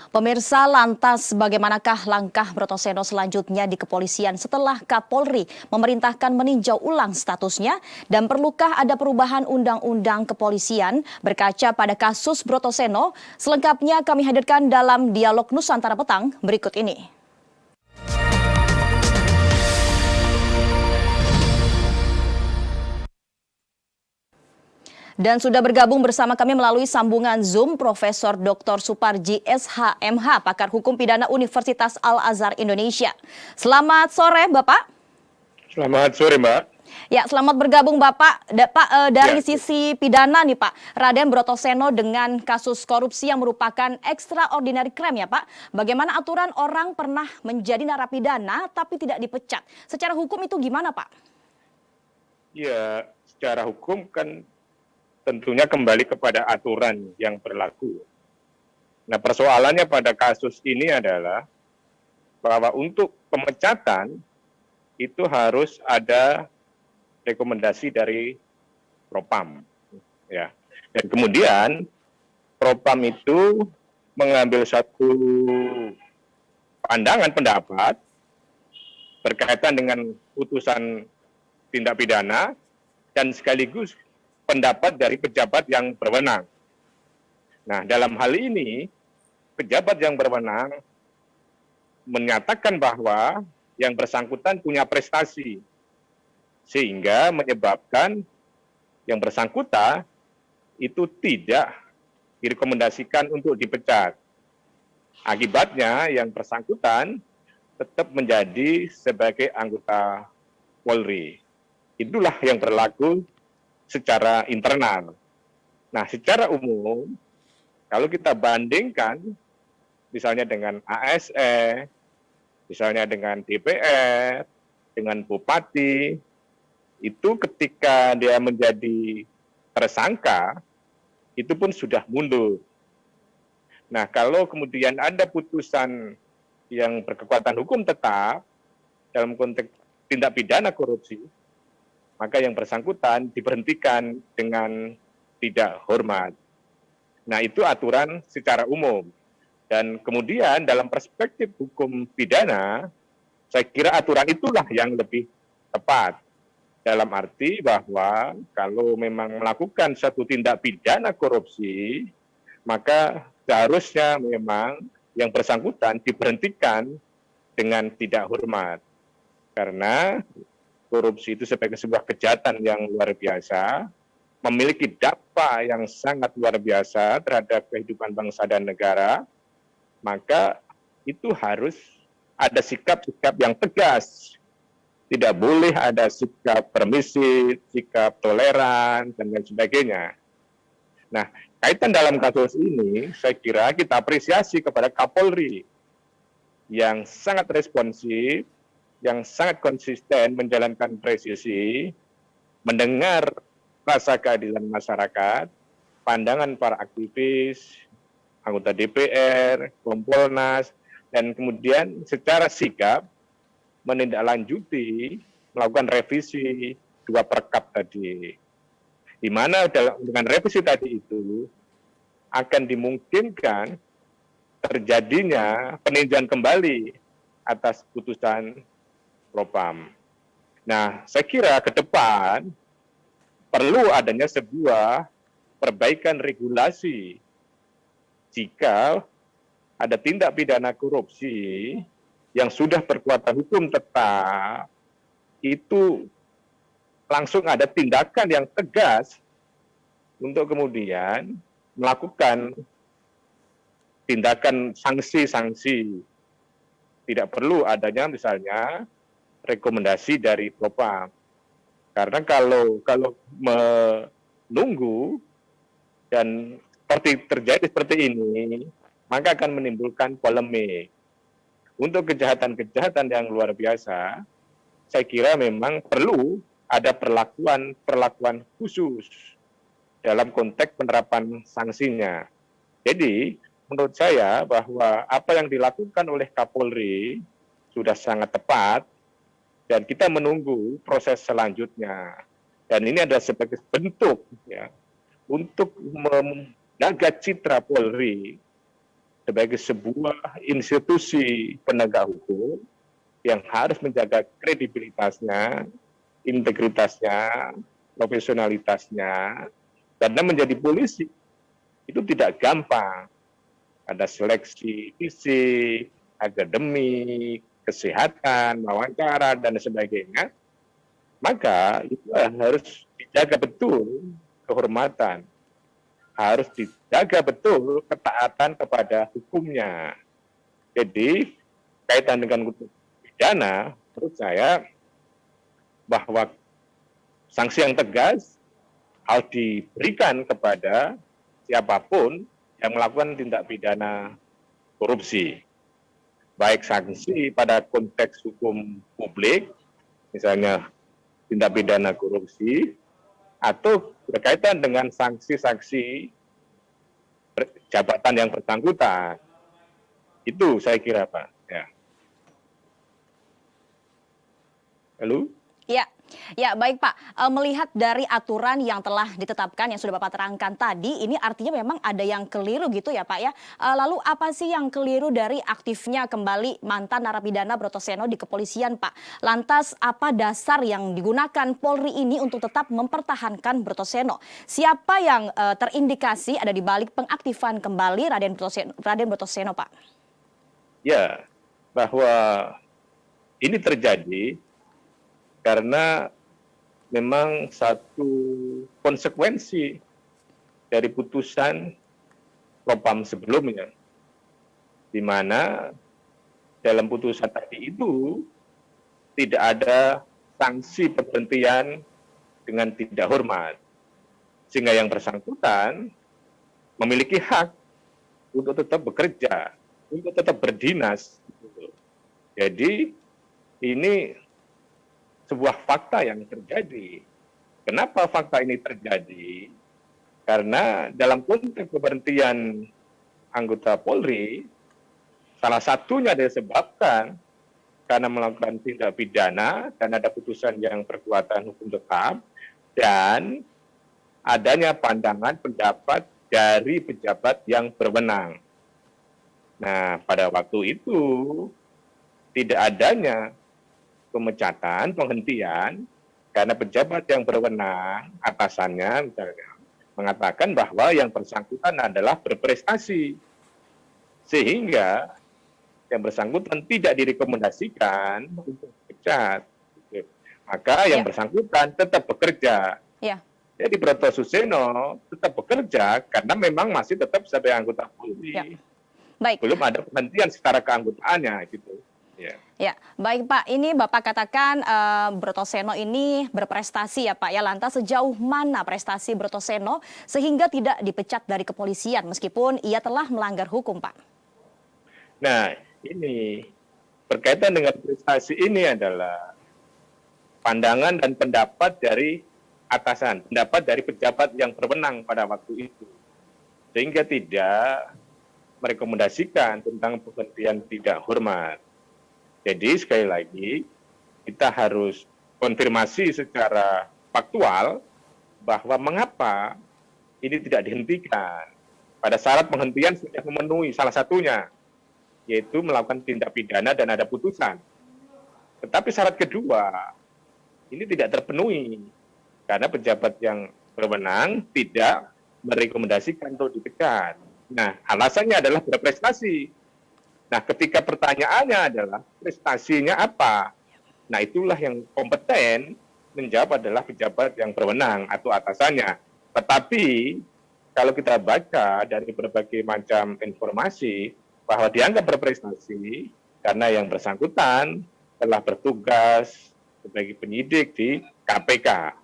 Pemirsa, lantas bagaimanakah langkah Brotoseno selanjutnya di kepolisian setelah Kapolri memerintahkan meninjau ulang statusnya? Dan perlukah ada perubahan undang-undang kepolisian berkaca pada kasus Brotoseno? Selengkapnya kami hadirkan dalam Dialog Nusantara Petang berikut ini. Dan sudah bergabung bersama kami melalui sambungan Zoom Profesor Dr. Suparji SHMH, pakar hukum pidana Universitas Al-Azhar Indonesia. Selamat sore, Bapak. Selamat sore, Mbak. Ya, selamat bergabung Bapak. Dari sisi pidana nih Pak, Raden Brotoseno dengan kasus korupsi yang merupakan extraordinary crime ya Pak. Bagaimana aturan orang pernah menjadi narapidana tapi tidak dipecat? Secara hukum itu gimana Pak? Ya, secara hukum kan tentunya kembali kepada aturan yang berlaku. Nah, persoalannya pada kasus ini adalah bahwa untuk pemecatan itu harus ada rekomendasi dari Propam, ya. Dan kemudian Propam itu mengambil satu pandangan pendapat berkaitan dengan putusan tindak pidana dan sekaligus pendapat dari pejabat yang berwenang. Nah, dalam hal ini, pejabat yang berwenang menyatakan bahwa yang bersangkutan punya prestasi, sehingga menyebabkan yang bersangkutan itu tidak direkomendasikan untuk dipecat. Akibatnya, yang bersangkutan tetap menjadi sebagai anggota Polri. Itulah yang berlaku secara internal. Nah, secara umum, kalau kita bandingkan, misalnya dengan ASN, misalnya dengan DPR, dengan Bupati, itu ketika dia menjadi tersangka, itu pun sudah mundur. Nah, kalau kemudian ada putusan yang berkekuatan hukum tetap, dalam konteks tindak pidana korupsi, maka yang bersangkutan diberhentikan dengan tidak hormat. Nah, itu aturan secara umum. Dan kemudian dalam perspektif hukum pidana, saya kira aturan itulah yang lebih tepat. Dalam arti bahwa kalau memang melakukan satu tindak pidana korupsi, maka seharusnya memang yang bersangkutan diberhentikan dengan tidak hormat. Karena korupsi itu sebagai sebuah kejahatan yang luar biasa, memiliki dampak yang sangat luar biasa terhadap kehidupan bangsa dan negara, maka itu harus ada sikap-sikap yang tegas. Tidak boleh ada sikap permisif, sikap toleran, dan lain sebagainya. Nah, kaitan dalam kasus ini, saya kira kita apresiasi kepada Kapolri yang sangat responsif, yang sangat konsisten menjalankan presisi, mendengar rasa keadilan masyarakat, pandangan para aktivis, anggota DPR, Kompolnas, dan kemudian secara sigap menindaklanjuti, melakukan revisi 2 perkap tadi. Di mana dengan revisi tadi itu akan dimungkinkan terjadinya peninjauan kembali atas putusan Propam. Nah, saya kira ke depan perlu adanya sebuah perbaikan regulasi jika ada tindak pidana korupsi yang sudah berkekuatan hukum tetap, itu langsung ada tindakan yang tegas untuk kemudian melakukan tindakan sanksi-sanksi. Tidak perlu adanya misalnya rekomendasi dari Propam. Karena kalau menunggu dan terjadi seperti ini, maka akan menimbulkan polemik. Untuk kejahatan-kejahatan yang luar biasa, saya kira memang perlu ada perlakuan khusus dalam konteks penerapan sanksinya. Jadi, menurut saya bahwa apa yang dilakukan oleh Kapolri sudah sangat tepat, dan kita menunggu proses selanjutnya. Dan ini adalah sebagai bentuk ya untuk menjaga citra Polri sebagai sebuah institusi penegak hukum yang harus menjaga kredibilitasnya, integritasnya, profesionalitasnya, karena menjadi polisi itu tidak gampang. Ada seleksi fisik, akademik, kesehatan, wawancara, dan sebagainya. Maka itu harus dijaga betul kehormatan, harus dijaga betul ketaatan kepada hukumnya. Jadi kaitan dengan hukum pidana, menurut saya bahwa sanksi yang tegas harus diberikan kepada siapapun yang melakukan tindak pidana korupsi. Baik sanksi pada konteks hukum publik, misalnya tindak pidana korupsi, atau berkaitan dengan sanksi-sanksi jabatan yang bersangkutan. Itu saya kira, Pak. Ya. Halo? Ya, baik Pak. Melihat dari aturan yang telah ditetapkan yang sudah Bapak terangkan tadi, ini artinya memang ada yang keliru gitu ya Pak ya. Lalu apa sih yang keliru dari aktifnya kembali mantan narapidana Brotoseno di kepolisian Pak? Lantas apa dasar yang digunakan Polri ini untuk tetap mempertahankan Brotoseno? Siapa yang terindikasi ada di balik pengaktifan kembali Raden Brotoseno Pak? Ya, bahwa ini terjadi karena memang satu konsekuensi dari putusan Propam sebelumnya, di mana dalam putusan tadi itu tidak ada sanksi pemberhentian dengan tidak hormat, sehingga yang bersangkutan memiliki hak untuk tetap bekerja, untuk tetap berdinas. Jadi ini sebuah fakta yang terjadi. Kenapa fakta ini terjadi? Karena dalam konteks pemberhentian anggota Polri, salah satunya disebabkan karena melakukan tindak pidana dan ada putusan yang berkekuatan hukum tetap, dan adanya pandangan pendapat dari pejabat yang berwenang. Nah, pada waktu itu tidak adanya pemecatan, penghentian, karena pejabat yang berwenang atasannya misalnya mengatakan bahwa yang bersangkutan adalah berprestasi, sehingga yang bersangkutan tidak direkomendasikan untuk dipecat. Maka yang bersangkutan tetap bekerja. Jadi Brotoseno tetap bekerja karena memang masih tetap sebagai anggota Polri. Baik. Belum ada penghentian secara keanggotaannya gitu. Ya, baik Pak. Ini Bapak katakan Brotoseno ini berprestasi ya Pak ya. Lantas sejauh mana prestasi Brotoseno sehingga tidak dipecat dari kepolisian meskipun ia telah melanggar hukum Pak? Nah, ini berkaitan dengan prestasi ini adalah pandangan dan pendapat dari atasan, pendapat dari pejabat yang berwenang pada waktu itu, sehingga tidak merekomendasikan tentang pemberhentian tidak hormat. Jadi sekali lagi kita harus konfirmasi secara faktual bahwa mengapa ini tidak dihentikan. Pada syarat penghentian sudah memenuhi salah satunya, yaitu melakukan tindak pidana dan ada putusan. Tetapi syarat kedua ini tidak terpenuhi karena pejabat yang berwenang tidak merekomendasikan untuk dipecat. Nah, alasannya adalah berprestasi. Nah, ketika pertanyaannya adalah prestasinya apa? Nah, itulah yang kompeten menjawab adalah pejabat yang berwenang atau atasannya. Tetapi kalau kita baca dari berbagai macam informasi bahwa dianggap berprestasi karena yang bersangkutan telah bertugas sebagai penyidik di KPK,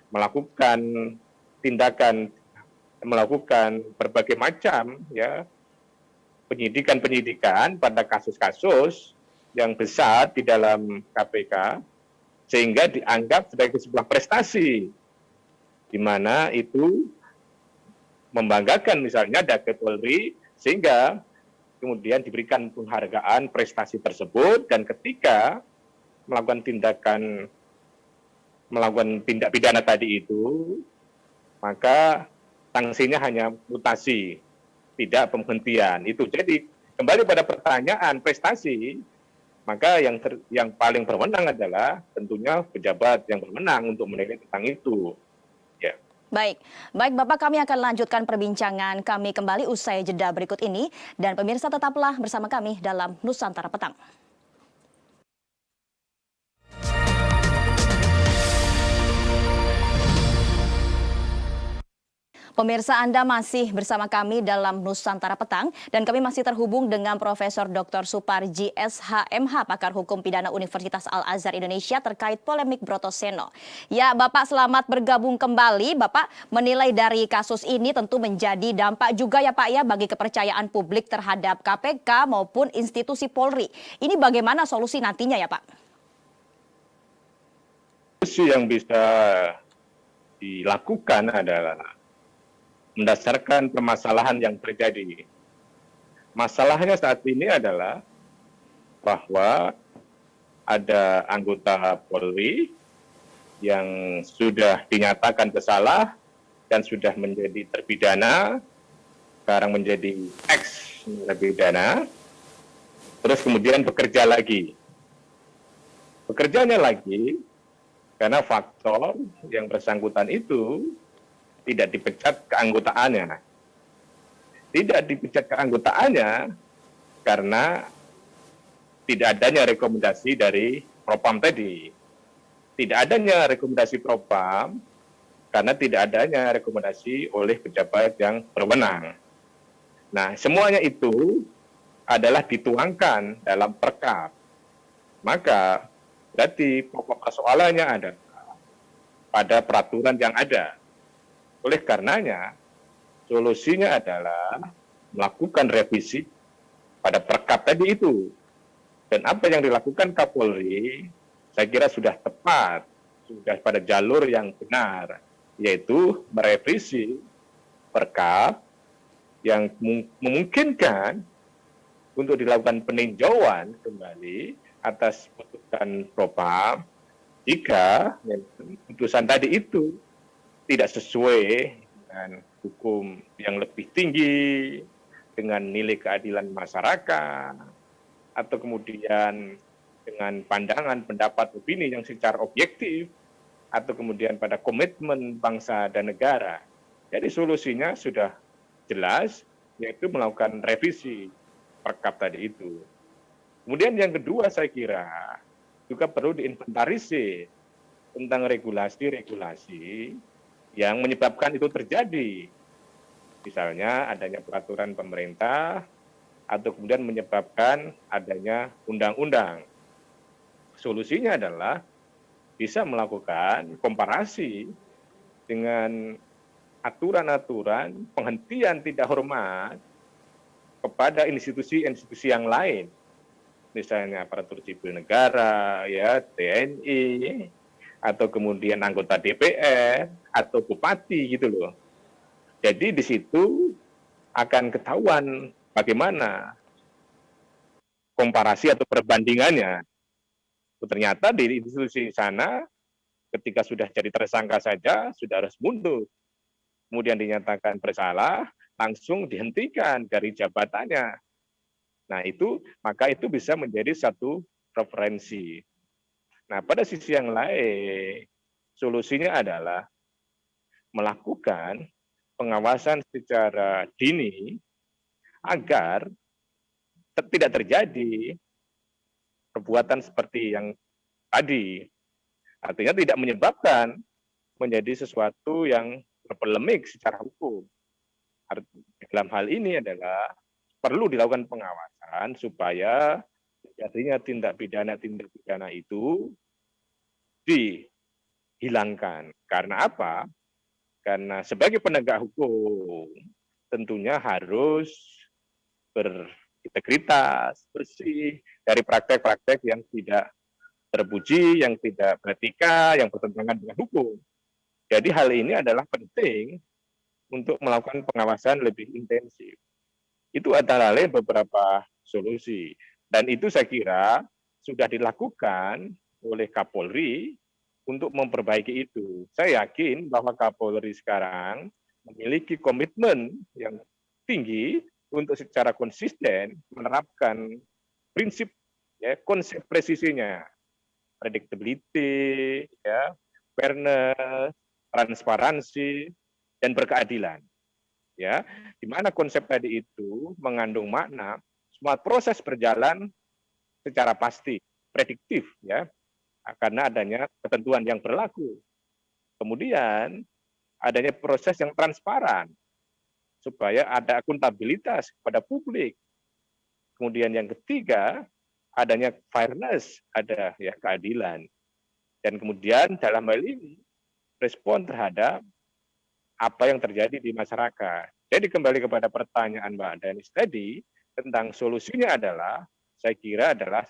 melakukan tindakan, melakukan berbagai macam penyidikan pada kasus-kasus yang besar di dalam KPK, sehingga dianggap sebagai sebuah prestasi, di mana itu membanggakan misalnya dari Polri, sehingga kemudian diberikan penghargaan prestasi tersebut, dan ketika melakukan tindak pidana tadi itu, maka sanksinya hanya mutasi, tidak pemberhentian. Itu jadi kembali pada pertanyaan prestasi, maka yang paling berwenang adalah tentunya pejabat yang berwenang untuk menilai tentang itu. Ya. Baik, baik Bapak, kami akan lanjutkan perbincangan kami kembali usai jeda berikut ini. Dan pemirsa tetaplah bersama kami dalam Nusantara Petang. Pemirsa, Anda masih bersama kami dalam Nusantara Petang dan kami masih terhubung dengan Profesor Dr. Suparji SHMH, pakar hukum pidana Universitas Al-Azhar Indonesia terkait polemik Brotoseno. Ya, Bapak selamat bergabung kembali. Bapak menilai dari kasus ini tentu menjadi dampak juga ya Pak ya bagi kepercayaan publik terhadap KPK maupun institusi Polri. Ini bagaimana solusi nantinya ya Pak? Solusi yang bisa dilakukan adalah mendasarkan permasalahan yang terjadi. Masalahnya saat ini adalah bahwa ada anggota Polri yang sudah dinyatakan bersalah dan sudah menjadi terpidana, sekarang menjadi ex terpidana, terus kemudian bekerja lagi. Bekerjanya lagi karena faktor yang bersangkutan itu tidak dipecat keanggotaannya. Tidak dipecat keanggotaannya karena tidak adanya rekomendasi dari Propam tadi. Tidak adanya rekomendasi Propam karena tidak adanya rekomendasi oleh pejabat yang berwenang. Nah, semuanya itu adalah dituangkan dalam perkap. Maka berarti pokok persoalannya ada pada peraturan yang ada. Oleh karenanya, solusinya adalah melakukan revisi pada perkap tadi itu. Dan apa yang dilakukan Kapolri, saya kira sudah tepat, sudah pada jalur yang benar, yaitu merevisi perkap yang memungkinkan untuk dilakukan peninjauan kembali atas putusan Propam jika putusan tadi itu tidak sesuai dengan hukum yang lebih tinggi, dengan nilai keadilan masyarakat, atau kemudian dengan pandangan, pendapat, opini yang secara objektif, atau kemudian pada komitmen bangsa dan negara. Jadi solusinya sudah jelas, yaitu melakukan revisi perkap tadi itu. Kemudian yang kedua saya kira juga perlu diinventarisir tentang regulasi-regulasi yang menyebabkan itu terjadi. Misalnya adanya peraturan pemerintah atau kemudian menyebabkan adanya undang-undang. Solusinya adalah bisa melakukan komparasi dengan aturan-aturan penghentian tidak hormat kepada institusi-institusi yang lain. Misalnya aparatur sipil negara, ya TNI, atau kemudian anggota DPR, atau bupati gitu loh. Jadi di situ akan ketahuan bagaimana komparasi atau perbandingannya. Ternyata di institusi sana ketika sudah jadi tersangka saja sudah harus mundur. Kemudian dinyatakan bersalah, langsung dihentikan dari jabatannya. Nah maka itu bisa menjadi satu referensi. Nah, pada sisi yang lain, solusinya adalah melakukan pengawasan secara dini agar tidak terjadi perbuatan seperti yang tadi. Artinya tidak menyebabkan menjadi sesuatu yang berpolemik secara hukum. Dalam hal ini adalah perlu dilakukan pengawasan supaya terjadinya tindak pidana itu dihilangkan. Karena apa? Karena sebagai penegak hukum tentunya harus berintegritas, bersih dari praktek-praktek yang tidak terpuji, yang tidak beretika, yang bertentangan dengan hukum. Jadi hal ini adalah penting untuk melakukan pengawasan lebih intensif. Itu antara lain beberapa solusi. Dan itu saya kira sudah dilakukan oleh Kapolri untuk memperbaiki itu. Saya yakin bahwa Kapolri sekarang memiliki komitmen yang tinggi untuk secara konsisten menerapkan prinsip ya konsep presisinya, predictability, ya, fairness, transparansi, dan berkeadilan. Ya, di mana konsep tadi itu mengandung makna semua proses berjalan secara pasti, prediktif, ya, karena adanya ketentuan yang berlaku. Kemudian adanya proses yang transparan supaya ada akuntabilitas kepada publik. Kemudian yang ketiga, adanya fairness, ada ya keadilan. Dan kemudian dalam hal ini respon terhadap apa yang terjadi di masyarakat. Jadi kembali kepada pertanyaan Mbak Danis tadi, tentang solusinya adalah, saya kira adalah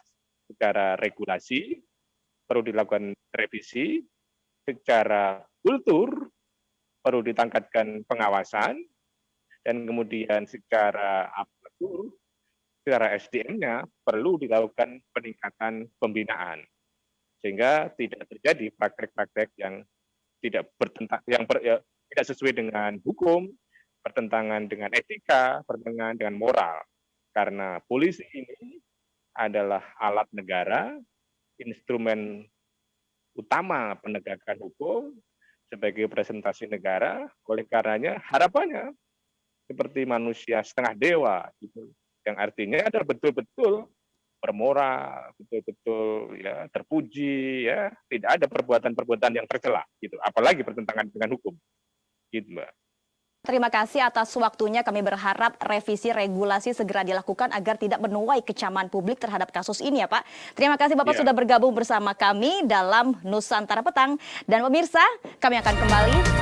secara regulasi, perlu dilakukan revisi, secara kultur, perlu ditangkatkan pengawasan, dan kemudian secara aparatur, secara SDM-nya perlu dilakukan peningkatan pembinaan. Sehingga tidak terjadi praktek-praktek yang tidak bertentang, tidak sesuai dengan hukum, bertentangan dengan etika, bertentangan dengan moral. Karena polisi ini adalah alat negara, instrumen utama penegakan hukum sebagai presentasi negara. Oleh karenanya harapannya seperti manusia setengah dewa, gitu. Yang artinya adalah betul-betul bermoral, betul-betul ya terpuji, ya tidak ada perbuatan-perbuatan yang tercela, gitu. Apalagi bertentangan dengan hukum, gitu Mbak. Terima kasih atas waktunya. Kami berharap revisi regulasi segera dilakukan agar tidak menuai kecaman publik terhadap kasus ini ya Pak. Terima kasih Bapak sudah bergabung bersama kami dalam Nusantara Petang. Dan pemirsa, kami akan kembali